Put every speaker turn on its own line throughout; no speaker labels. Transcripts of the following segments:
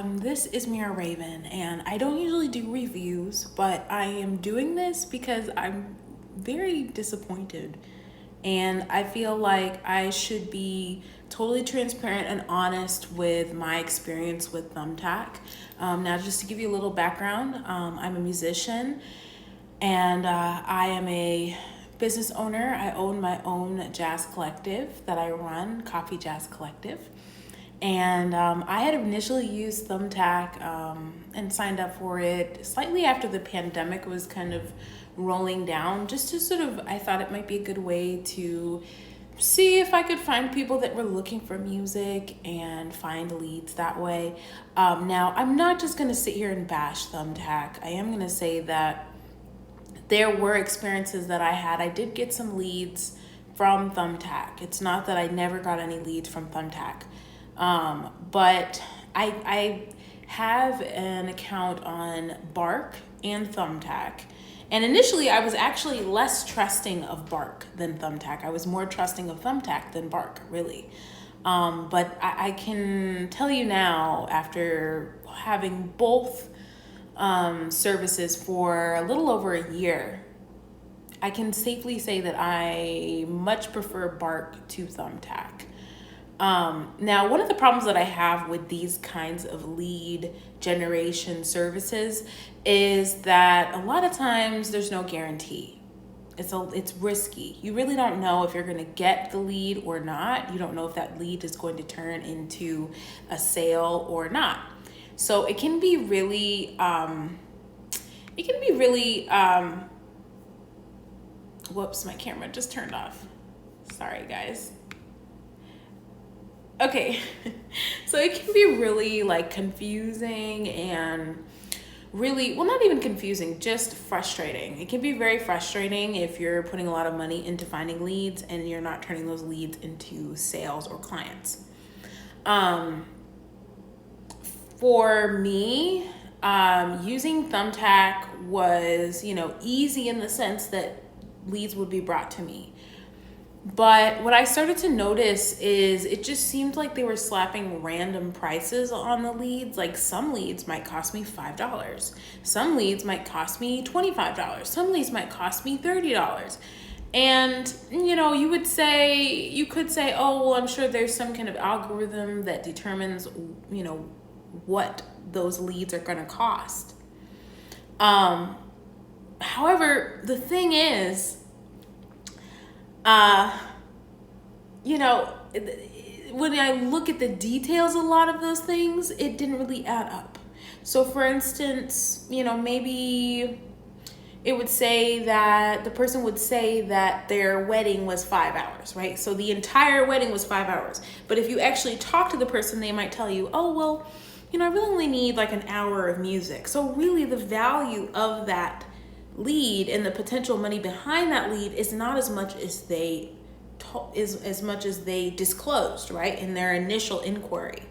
This is Mira Raven, and I don't usually do reviews, but I am doing this because I'm very disappointed. And I feel like I should be totally transparent and honest with my experience with Thumbtack. Now, just to give you a little background, I'm a musician and I am a business owner. I own my own jazz collective that I run, Coffee Jazz Collective. And I had initially used Thumbtack and signed up for it slightly after the pandemic was kind of rolling down, just to sort of, I thought it might be a good way to see if I could find people that were looking for music and find leads that way. Now, I'm not just going to sit here and bash Thumbtack. I am going to say that there were experiences that I had. I did get some leads from Thumbtack. It's not that I never got any leads from Thumbtack. But I have an account on Bark and Thumbtack. And initially, I was actually less trusting of Bark than Thumbtack. I was more trusting of Thumbtack than Bark, really. But I can tell you now, after having both services for a little over a year, I can safely say that I much prefer Bark to Thumbtack. Now, one of the problems that I have with these kinds of lead generation services is that a lot of times there's no guarantee. It's risky. You really don't know if you're going to get the lead or not. You don't know if that lead is going to turn into a sale or not. So it can be really, whoops, my camera just turned off. Sorry, guys. Okay, so it can be really like confusing and really, well, not even confusing, just frustrating. It can be very frustrating if you're putting a lot of money into finding leads and you're not turning those leads into sales or clients. For me, using Thumbtack was, easy in the sense that leads would be brought to me. But what I started to notice is it just seemed like they were slapping random prices on the leads. Like some leads might cost me $5. Some leads might cost me $25. Some leads might cost me $30. And, you could say, oh, well, I'm sure there's some kind of algorithm that determines, what those leads are going to cost. However, the thing is, when I look at the details, a lot of those things, it didn't really add up. So for instance, maybe it would say that the person would say that their wedding was 5 hours, right? So the entire wedding was 5 hours. But if you actually talk to the person, they might tell you, oh, well, I really only need like an hour of music. So really the value of that lead and the potential money behind that lead is not as much as they disclosed, right, in their initial inquiry.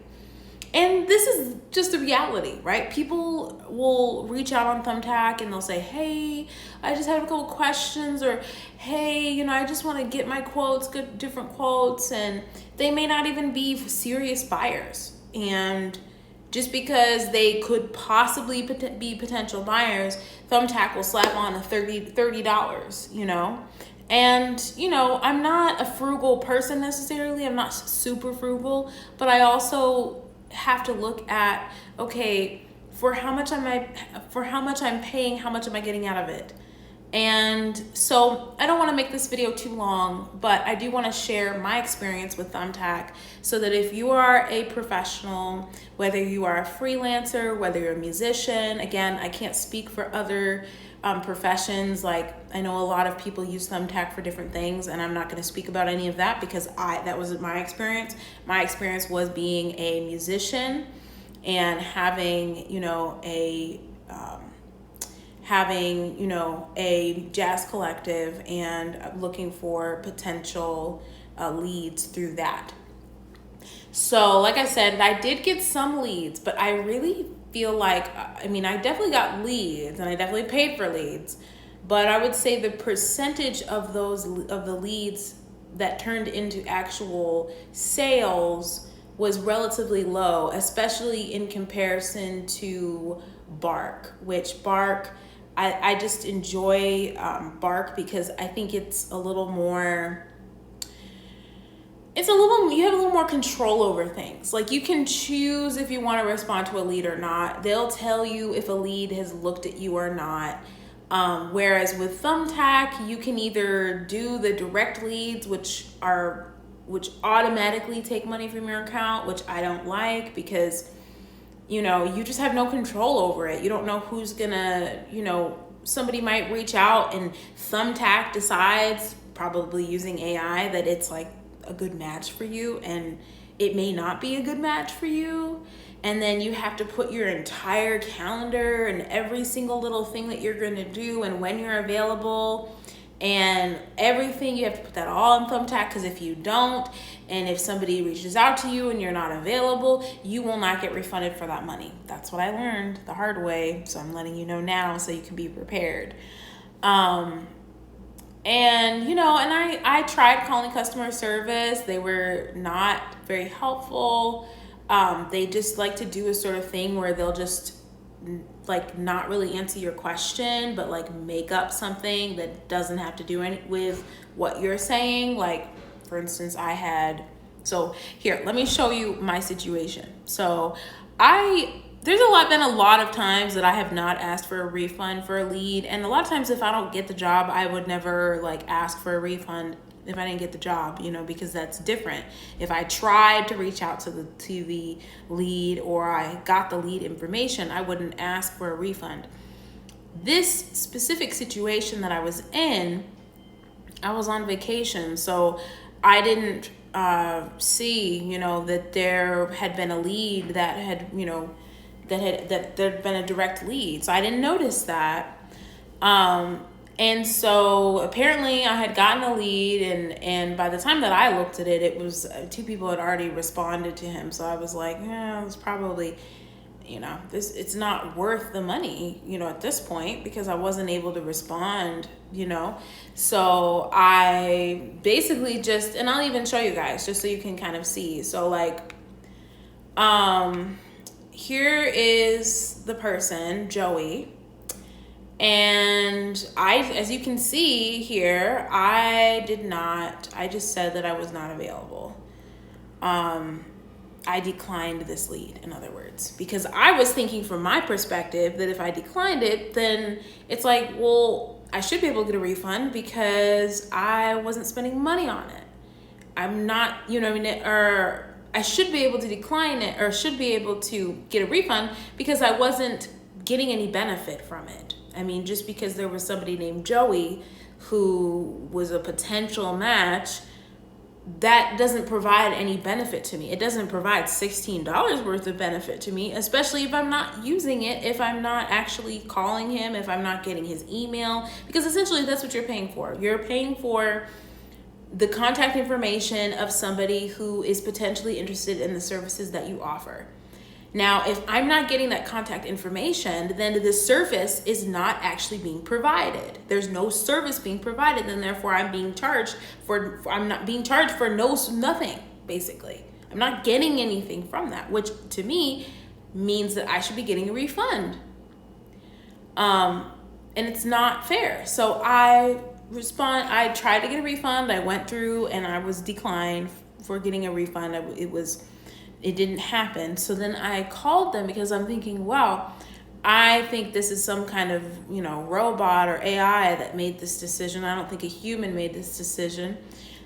And this is just the reality, right? People will reach out on Thumbtack and they'll say, hey, I just have a couple questions, or hey, I just want to get my quotes, get different quotes, and they may not even be serious buyers. And just because they could possibly be potential buyers, Thumbtack will slap on a $30, And, I'm not a frugal person necessarily. I'm not super frugal, but I also have to look at, okay, for how much I'm paying, how much am I getting out of it? And so I don't want to make this video too long, but I do want to share my experience with Thumbtack so that if you are a professional, whether you are a freelancer, whether you're a musician, again, I can't speak for other professions. Like I know a lot of people use Thumbtack for different things, and I'm not going to speak about any of that because that wasn't my experience. My experience was being a musician and having, a jazz collective and looking for potential leads through that. So like I said, I did get some leads, but I really feel like, I definitely got leads and I definitely paid for leads, but I would say the percentage of the leads that turned into actual sales was relatively low, especially in comparison to Bark, which Bark, I just enjoy Bark because I think it's a little more, you have a little more control over things. Like, you can choose if you want to respond to a lead or not. They'll tell you if a lead has looked at you or not. Whereas with Thumbtack, you can either do the direct leads, which automatically take money from your account, which I don't like, because you just have no control over it. You don't know who's gonna, somebody might reach out and Thumbtack decides, probably using AI, that it's like a good match for you, and it may not be a good match for you. And then you have to put your entire calendar and every single little thing that you're gonna do and when you're available and everything, you have to put that all in Thumbtack, because if you don't, and if somebody reaches out to you and you're not available, you will not get refunded for that money. That's what I learned the hard way, so I'm letting you know now so you can be prepared. And I tried calling customer service. They were not very helpful. They just like to do a sort of thing where they'll just like not really answer your question, but like make up something that doesn't have to do with what you're saying. Like, for instance, so here, let me show you my situation. So there's been a lot of times that I have not asked for a refund for a lead. And a lot of times if I don't get the job, I would never like ask for a refund if I didn't get the job, because that's different. If I tried to reach out to the lead, or I got the lead information, I wouldn't ask for a refund. This specific situation that I was in, I was on vacation, so I didn't see, that there had been a lead that had, that there'd been a direct lead. So I didn't notice that. And so apparently I had gotten a lead, and by the time that I looked at it, it was two people had already responded to him. So I was like, it's probably, it's not worth the money, at this point, because I wasn't able to respond, So I basically and I'll even show you guys just so you can kind of see. So like, here is the person, Joey. And as you can see here, I just said that I was not available. I declined this lead, in other words, because I was thinking from my perspective that if I declined it, then it's like, well, I should be able to get a refund because I wasn't spending money on it. I'm not, or I should be able to decline it, or should be able to get a refund because I wasn't getting any benefit from it. I mean, just because there was somebody named Joey who was a potential match, that doesn't provide any benefit to me. It doesn't provide $16 worth of benefit to me, especially if I'm not using it, if I'm not actually calling him, if I'm not getting his email, because essentially that's what you're paying for. You're paying for the contact information of somebody who is potentially interested in the services that you offer. Now, if I'm not getting that contact information, then the service is not actually being provided. There's no service being provided, and therefore I'm not being charged for nothing, basically. I'm not getting anything from that, which to me means that I should be getting a refund. And it's not fair. So I tried to get a refund. I went through and I was declined for getting a refund. It didn't happen. So then I called them because I'm thinking, wow, I think this is some kind of, robot or AI that made this decision. I don't think a human made this decision.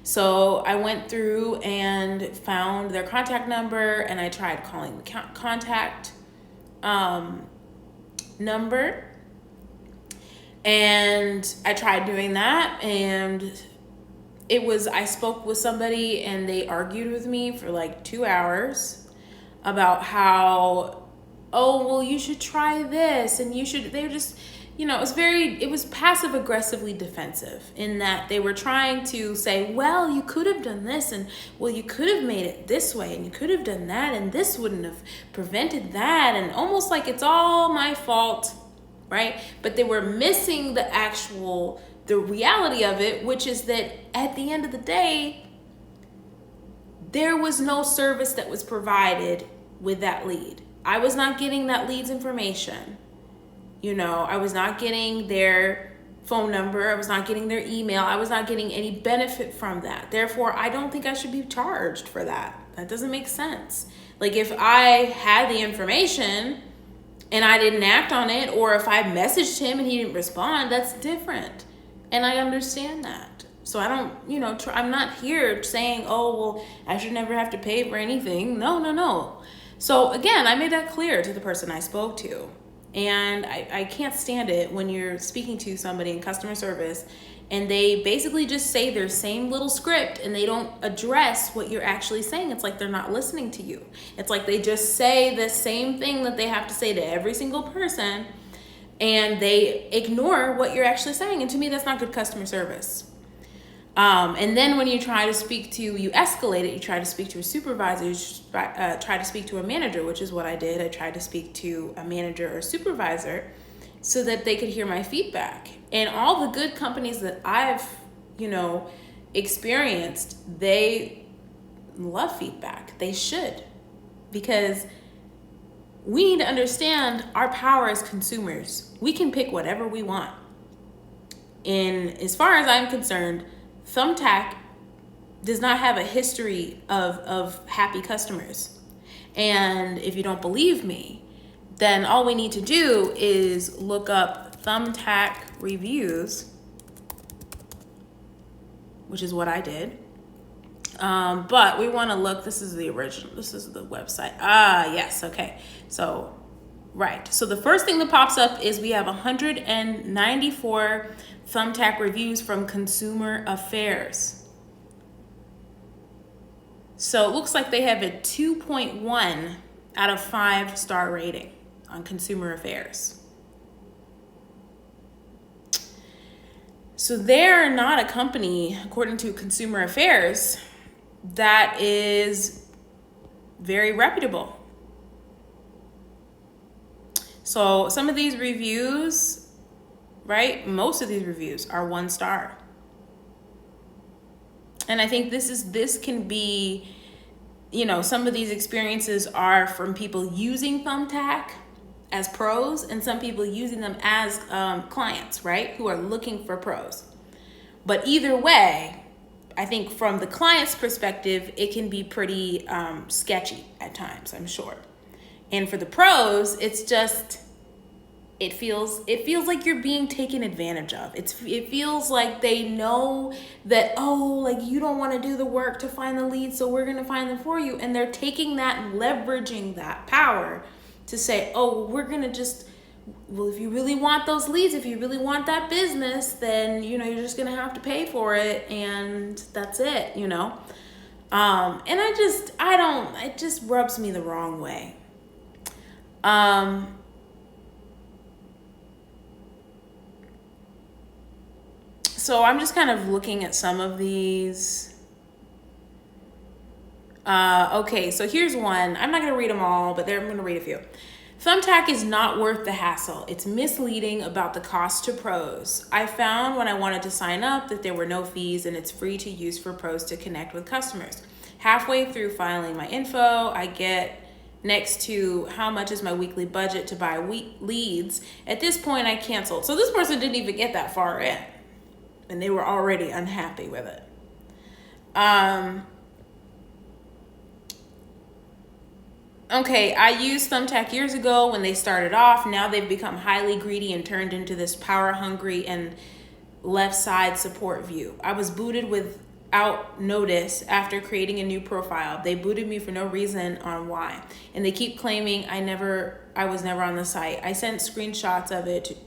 So I went through and found their contact number, and I tried calling the contact number. And I tried doing that, and I spoke with somebody and they argued with me for like 2 hours about how, you should try this and they were just, it was passive aggressively defensive in that they were trying to say, well, you could have done this, and well, you could have made it this way, and you could have done that, and this wouldn't have prevented that, and almost like it's all my fault, right? But they were missing the reality of it, which is that at the end of the day, there was no service that was provided with that lead. I was not getting that lead's information. I was not getting their phone number. I was not getting their email. I was not getting any benefit from that. Therefore, I don't think I should be charged for that. That doesn't make sense. Like, if I had the information and I didn't act on it, or if I messaged him and he didn't respond, that's different. And I understand that. So I don't, I'm not here saying, oh, well, I should never have to pay for anything. No. So again, I made that clear to the person I spoke to. And I can't stand it when you're speaking to somebody in customer service and they basically just say their same little script and they don't address what you're actually saying. It's like they're not listening to you. It's like they just say the same thing that they have to say to every single person and they ignore what you're actually saying. And to me, that's not good customer service. And then when you try to you escalate it, you try to speak to a supervisor, you try to speak to a manager, which is what I did. I tried to speak to a manager or supervisor so that they could hear my feedback. And all the good companies that I've, experienced, they love feedback. They should, because we need to understand our power as consumers. We can pick whatever we want. And as far as I'm concerned, Thumbtack does not have a history of happy customers. And if you don't believe me, then all we need to do is look up Thumbtack reviews, which is what I did. But we want to look, this is the original, this is the website. Yes, okay. So, right. So the first thing that pops up is we have 194 Thumbtack reviews from Consumer Affairs. So it looks like they have a 2.1 out of 5-star rating on Consumer Affairs. So they're not a company, according to Consumer Affairs, that is very reputable. So some of these reviews, right? Most of these reviews are 1 star. And I think this can be, some of these experiences are from people using Thumbtack as pros and some people using them as clients, right? Who are looking for pros. But either way, I think from the client's perspective, it can be pretty sketchy at times, I'm sure. And for the pros, it's just, it feels like you're being taken advantage of. It feels like they know that, you don't want to do the work to find the leads, so we're going to find them for you. And they're taking that and leveraging that power to say, we're going to just, if you really want those leads, if you really want that business, then, you're just going to have to pay for it. And that's it, And it just rubs me the wrong way. So I'm just kind of looking at some of these. Okay, so here's one. I'm not going to read them all, but I'm going to read a few. Thumbtack is not worth the hassle. It's misleading about the cost to pros. I found when I wanted to sign up that there were no fees and it's free to use for pros to connect with customers. Halfway through filing my info, I get next to how much is my weekly budget to buy leads. At this point, I canceled. So this person didn't even get that far in, and they were already unhappy with it. Okay, I used Thumbtack years ago when they started off. Now they've become highly greedy and turned into this power hungry and left side support view. I was booted without notice after creating a new profile. They booted me for no reason on why. And they keep claiming I was never on the site. I sent screenshots of it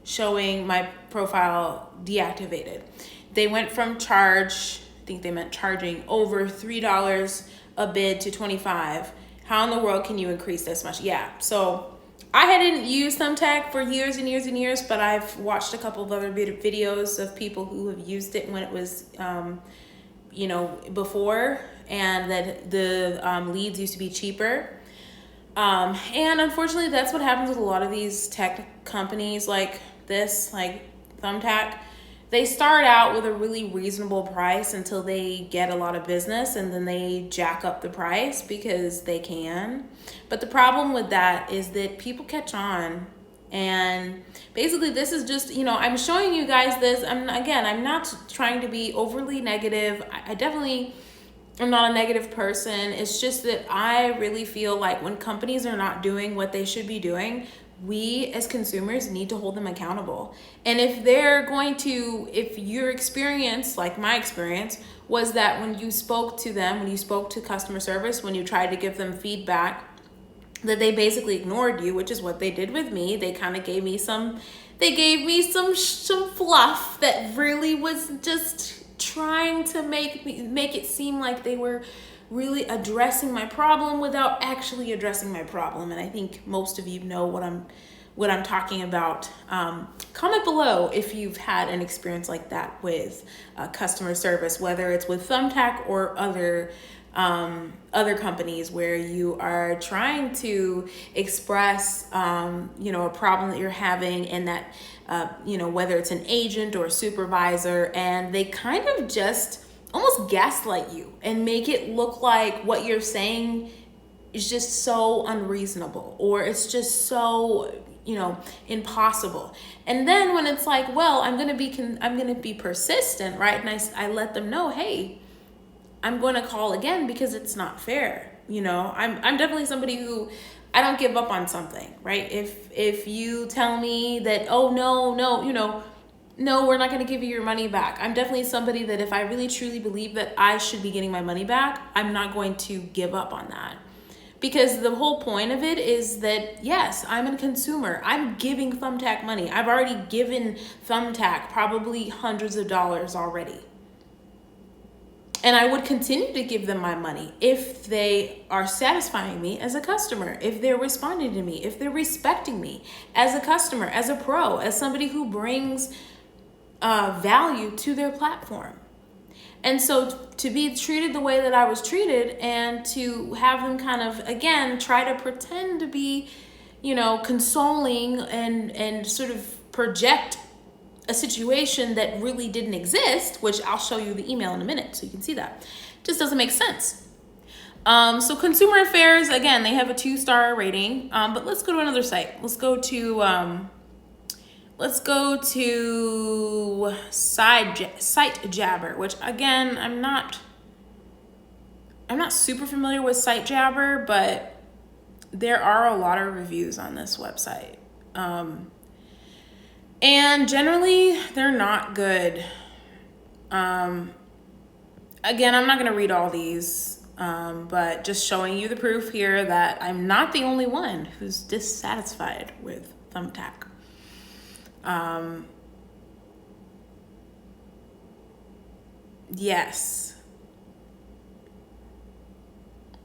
showing my profile deactivated. They went from I think they meant charging over $3 a bid to $25. How in the world can you increase this much? Yeah, so I hadn't used Thumbtack for years and years and years, but I've watched a couple of other videos of people who have used it when it was, before, and that the leads used to be cheaper. And unfortunately, that's what happens with a lot of these tech companies like this, like Thumbtack. they start out with a really reasonable price until they get a lot of business, and then they jack up the price because they can. But the problem with that is that people catch on. And basically this is just, I'm showing you guys this. I'm not trying to be overly negative. I definitely am not a negative person. It's just that I really feel like when companies are not doing what they should be doing, we as consumers need to hold them accountable. And if your experience, like my experience, was that when you spoke to them, when you spoke to customer service, when you tried to give them feedback, that they basically ignored you, which is what they did with me. They kind of gave me some fluff that really was just trying to make it seem like they were really addressing my problem without actually addressing my problem. And I think most of you know what I'm talking about. Comment below if you've had an experience like that with customer service, whether it's with Thumbtack or other companies where you are trying to express, a problem that you're having, and that, whether it's an agent or a supervisor, and they kind of just almost gaslight you and make it look like what you're saying is just so unreasonable, or it's just so, impossible. And then when it's like, well, I'm going to be persistent, right? And I let them know, hey, I'm going to call again because it's not fair. I'm definitely somebody who, I don't give up on something, right? If you tell me that, oh, no, no, we're not going to give you your money back. I'm definitely somebody that if I really truly believe that I should be getting my money back, I'm not going to give up on that. Because the whole point of it is that, yes, I'm a consumer. I'm giving Thumbtack money. I've already given Thumbtack probably hundreds of dollars already. And I would continue to give them my money if they are satisfying me as a customer, if they're responding to me, if they're respecting me as a customer, as a pro, as somebody who brings value to their platform. And so to be treated the way that I was treated, and to have them kind of, again, try to pretend to be, consoling and sort of project a situation that really didn't exist, which I'll show you the email in a minute so you can see that, just doesn't make sense. So Consumer Affairs, again, they have a 2-star rating, but let's go to another site. Let's go to SiteJabber, which again, I'm not super familiar with SiteJabber, but there are a lot of reviews on this website. And generally, they're not good. Again, I'm not going to read all these, but just showing you the proof here that I'm not the only one who's dissatisfied with Thumbtack. Yes.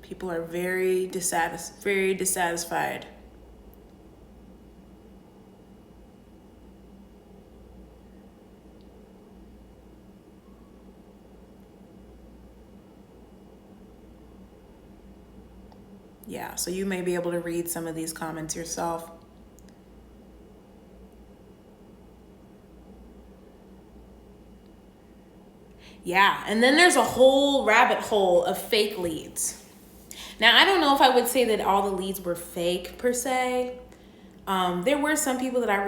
People are very dissatisfied. Yeah, so you may be able to read some of these comments yourself. Yeah, and then there's a whole rabbit hole of fake leads. Now, I don't know if I would say that all the leads were fake per se. There were some people that I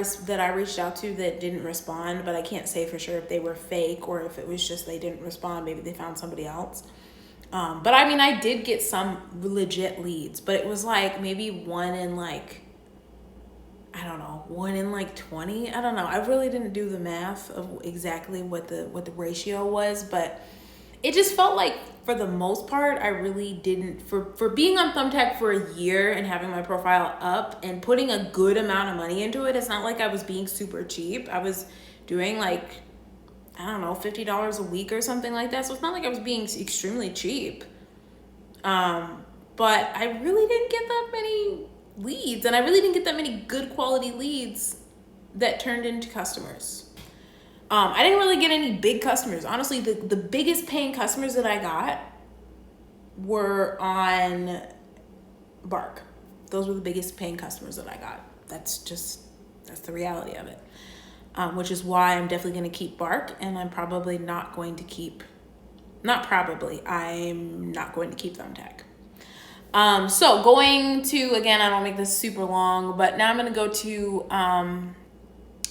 reached out to that didn't respond, but I can't say for sure if they were fake or if it was just they didn't respond. Maybe they found somebody else. But I mean, I did get some legit leads, but it was like maybe one in like 20. I don't know. I really didn't do the math of exactly what the ratio was, but it just felt like for the most part, I really didn't, for being on Thumbtack for a year and having my profile up and putting a good amount of money into it. It's not like I was being super cheap. I was doing like, I don't know, $50 a week or something like that. So it's not like I was being extremely cheap. But I really didn't get that many leads, and I really didn't get that many good quality leads that turned into customers. I didn't really get any big customers. Honestly, the biggest paying customers that I got were on Bark. Those were the biggest paying customers that I got. That's the reality of it. which is why I'm definitely going to keep Bark, and I'm probably not going to keep, not probably, I'm not going to keep Thumbtack. So going to, again, I don't make this super long, but now I'm going to go to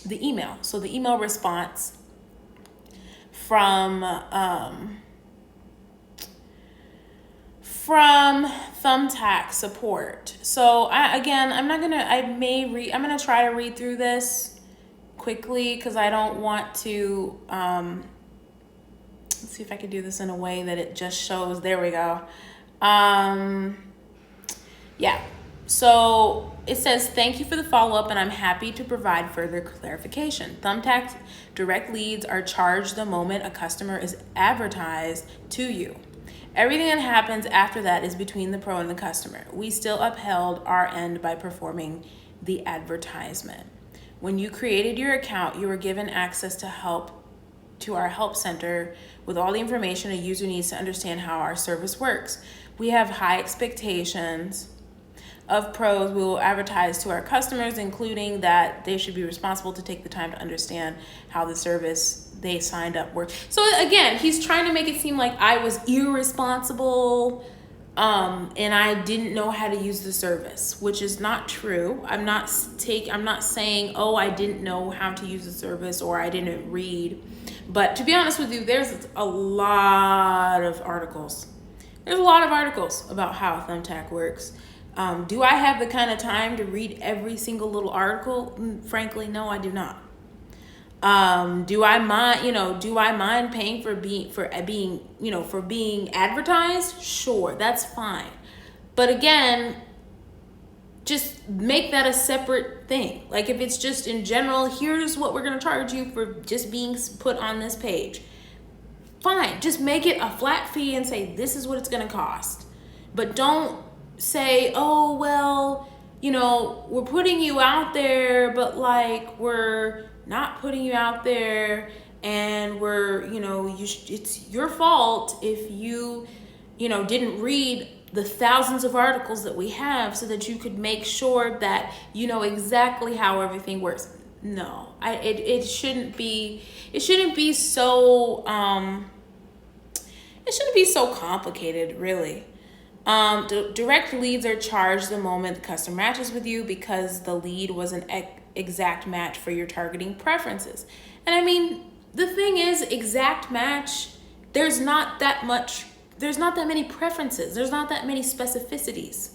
the email. So the email response from Thumbtack support. So I'm gonna try to read through this quickly because I don't want to, let's see if I can do this in a way that it just shows, there we go. Yeah, so it says, thank you for the follow-up, and I'm happy to provide further clarification. Thumbtack's direct leads are charged the moment a customer is advertised to you. Everything that happens after that is between the pro and the customer. We still upheld our end by performing the advertisement. When you created your account, you were given access to our help center with all the information a user needs to understand how our service works. We have high expectations of pros. We will advertise to our customers, including that they should be responsible to take the time to understand how the service they signed up works. So again, he's trying to make it seem like I was irresponsible and I didn't know how to use the service, which is not true. I'm not saying, oh, I didn't know how to use the service or I didn't read. But to be honest with you, there's a lot of articles. There's a lot of articles about how Thumbtack works. Do I have the kind of time to read every single little article? Frankly, no, I do not. Do I mind paying for being advertised? Sure, that's fine. But again, just make that a separate thing. Like if it's just in general, here's what we're going to charge you for just being put on this page. Fine, just make it a flat fee and say this is what it's going to cost. But don't say, oh, well, we're putting you out there, but like we're not putting you out there, and it's your fault if you didn't read the thousands of articles that we have so that you could make sure that you know exactly how everything works. No, it shouldn't be so complicated, really. Direct leads are charged the moment the customer matches with you because the lead was an exact match for your targeting preferences. And I mean, the thing is, exact match, there's not that many preferences. There's not that many specificities.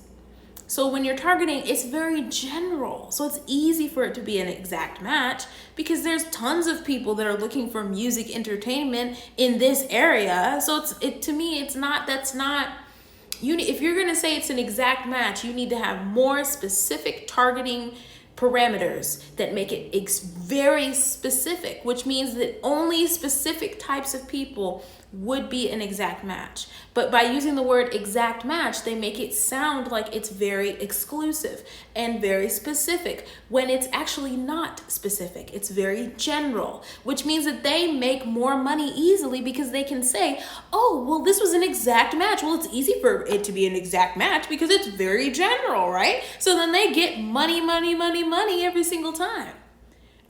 So when you're targeting, it's very general. So it's easy for it to be an exact match because there's tons of people that are looking for music entertainment in this area. So if you're going to say it's an exact match, you need to have more specific targeting parameters that make it very specific, which means that only specific types of people would be an exact match. But by using the word exact match, they make it sound like it's very exclusive and very specific when it's actually not specific. It's very general, which means that they make more money easily because they can say, oh, well, this was an exact match. Well, it's easy for it to be an exact match because it's very general, right? So then they get money every single time.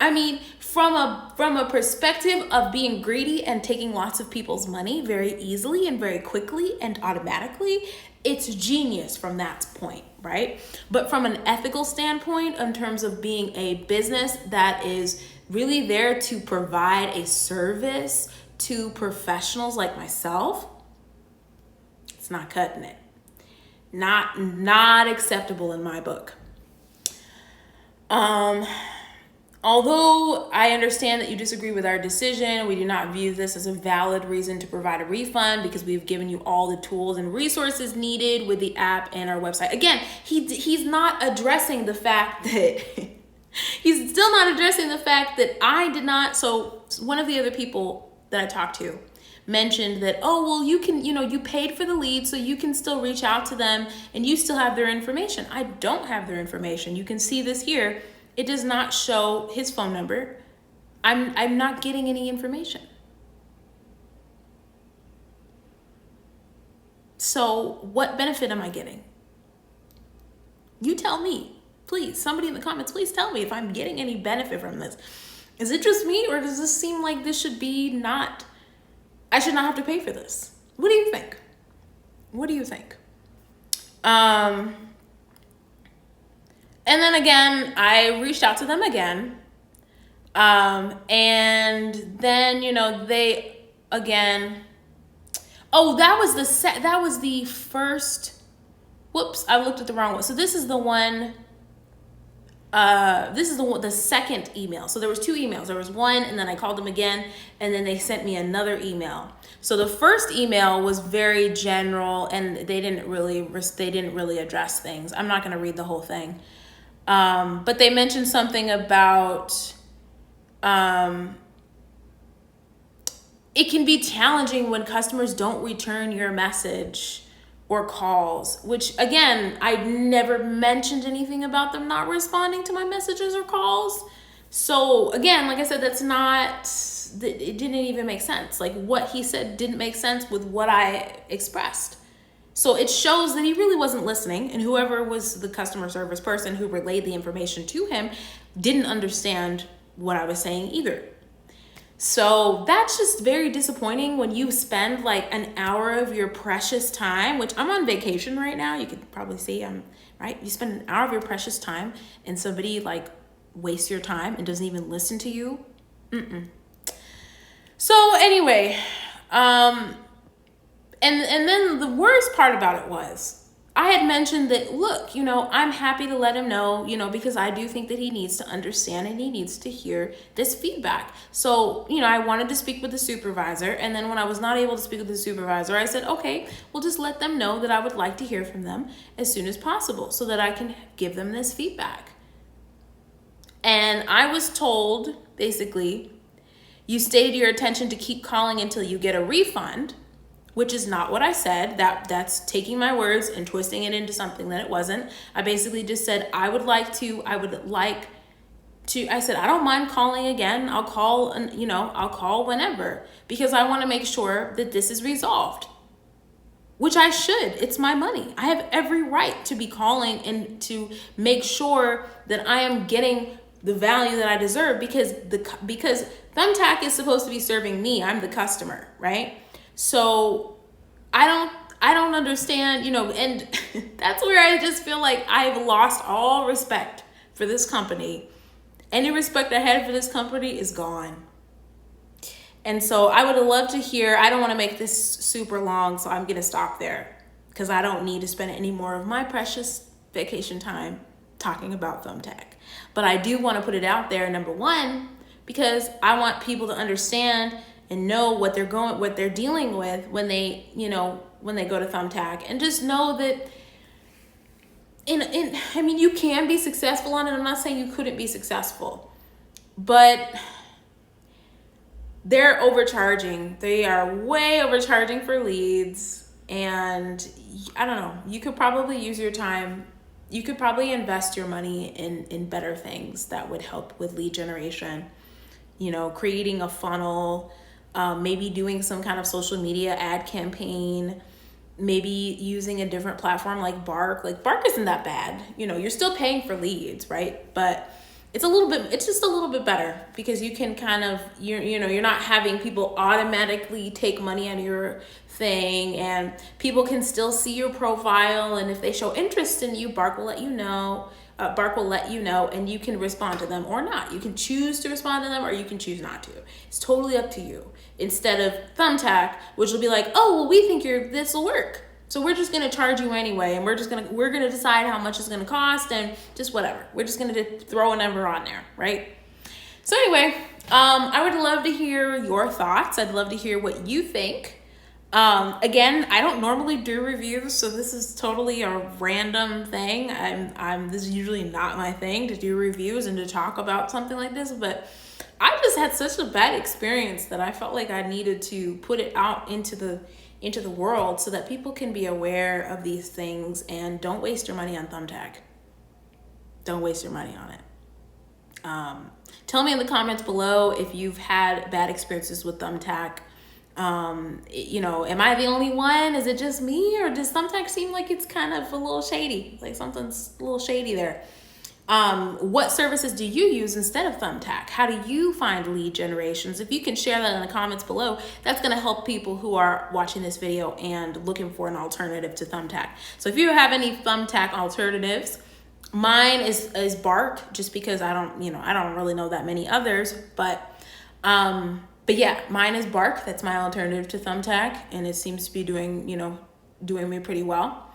I mean, from a perspective of being greedy and taking lots of people's money very easily and very quickly and automatically, it's genius from that point, right? But from an ethical standpoint, in terms of being a business that is really there to provide a service to professionals like myself, it's not cutting it. Not acceptable in my book. Although I understand that you disagree with our decision, we do not view this as a valid reason to provide a refund because we've given you all the tools and resources needed with the app and our website. Again, he's not addressing the fact that he's still not addressing the fact that I did not. So one of the other people that I talked to mentioned that, oh, well, you can, you paid for the lead, so you can still reach out to them and you still have their information. I don't have their information. You can see this here. It does not show his phone number. I'm not getting any information. So what benefit am I getting? You tell me, please. Somebody in the comments, please tell me if I'm getting any benefit from this. Is it just me, or does this seem like this should be not, I should not have to pay for this? What do you think? What do you think? And then again, I reached out to them again. And then, they again, oh, that was the first, whoops, I looked at the wrong one. So this is the one, the second email. So there was 2 emails. There was one, and then I called them again, and then they sent me another email. So the first email was very general, and they didn't really address things. I'm not going to read the whole thing. But they mentioned something about, it can be challenging when customers don't return your message or calls, which again, I never mentioned anything about them not responding to my messages or calls. So again, like I said, it didn't even make sense. Like what he said didn't make sense with what I expressed. So it shows that he really wasn't listening, and whoever was the customer service person who relayed the information to him didn't understand what I was saying either. So that's just very disappointing when you spend like an hour of your precious time, which I'm on vacation right now. You could probably see right? You spend an hour of your precious time and somebody like wastes your time and doesn't even listen to you. So anyway, and then the worst part about it was, I had mentioned that, look, I'm happy to let him know, because I do think that he needs to understand and he needs to hear this feedback. So, I wanted to speak with the supervisor. And then when I was not able to speak with the supervisor, I said, okay, well, just let them know that I would like to hear from them as soon as possible so that I can give them this feedback. And I was told, basically, you stated your intention to keep calling until you get a refund, which is not what I said. That's taking my words and twisting it into something that it wasn't. I basically just said, I said, I don't mind calling again. I'll call, and I'll call whenever, because I want to make sure that this is resolved, which I should. It's my money. I have every right to be calling and to make sure that I am getting the value that I deserve, because Thumbtack is supposed to be serving me. I'm the customer, right? So I don't understand, and that's where I just feel like I've lost all respect for this company. Any respect I had for this company is gone. And so I would love to hear, I don't want to make this super long, so I'm going to stop there because I don't need to spend any more of my precious vacation time talking about Thumbtack. But I do want to put it out there, number one, because I want people to understand and know what they're dealing with when they go to Thumbtack, and just know that you can be successful on it. I'm not saying you couldn't be successful, but they're overcharging. They are way overcharging for leads, and I don't know, you could probably use your time. You could probably invest your money in better things that would help with lead generation, creating a funnel, maybe doing some kind of social media ad campaign, maybe using a different platform like Bark. Like Bark isn't that bad. You're still paying for leads, right? But it's just a little bit better, because you can kind of, you're not having people automatically take money out of your thing, and people can still see your profile. And if they show interest in you, Bark will let you know. And you can respond to them or not. You can choose to respond to them, or you can choose not to. It's totally up to you. Instead of Thumbtack, which will be like, oh, well, we think this will work, so we're just gonna charge you anyway, and we're gonna decide how much it's gonna cost, and just whatever. We're just gonna throw a number on there, right? So anyway, I would love to hear your thoughts. I'd love to hear what you think. Again, I don't normally do reviews, so this is totally a random thing. This is usually not my thing to do reviews and to talk about something like this, but I just had such a bad experience that I felt like I needed to put it out into the world so that people can be aware of these things, and don't waste your money on Thumbtack. Don't waste your money on it. Tell me in the comments below if you've had bad experiences with Thumbtack. Am I the only one? Is it just me, or does Thumbtack seem like it's kind of a little shady? Like something's a little shady there. What services do you use instead of Thumbtack? How do you find lead generations? If you can share that in the comments below, that's going to help people who are watching this video and looking for an alternative to Thumbtack. So if you have any Thumbtack alternatives, mine is Bark, just because I don't really know that many others, but yeah, mine is Bark. That's my alternative to Thumbtack, and it seems to be doing me pretty well.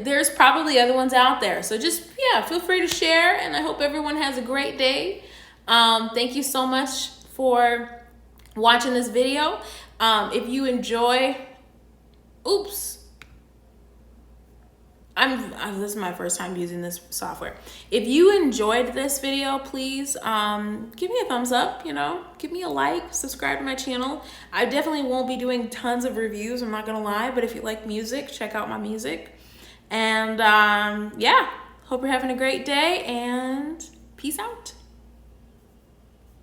There's probably other ones out there. So just, yeah, feel free to share, and I hope everyone has a great day. Thank you so much for watching this video. If you enjoy, this is my first time using this software. If you enjoyed this video, please give me a thumbs up, give me a like, subscribe to my channel. I definitely won't be doing tons of reviews, I'm not gonna lie, but if you like music, check out my music. And yeah, hope you're having a great day, and peace out.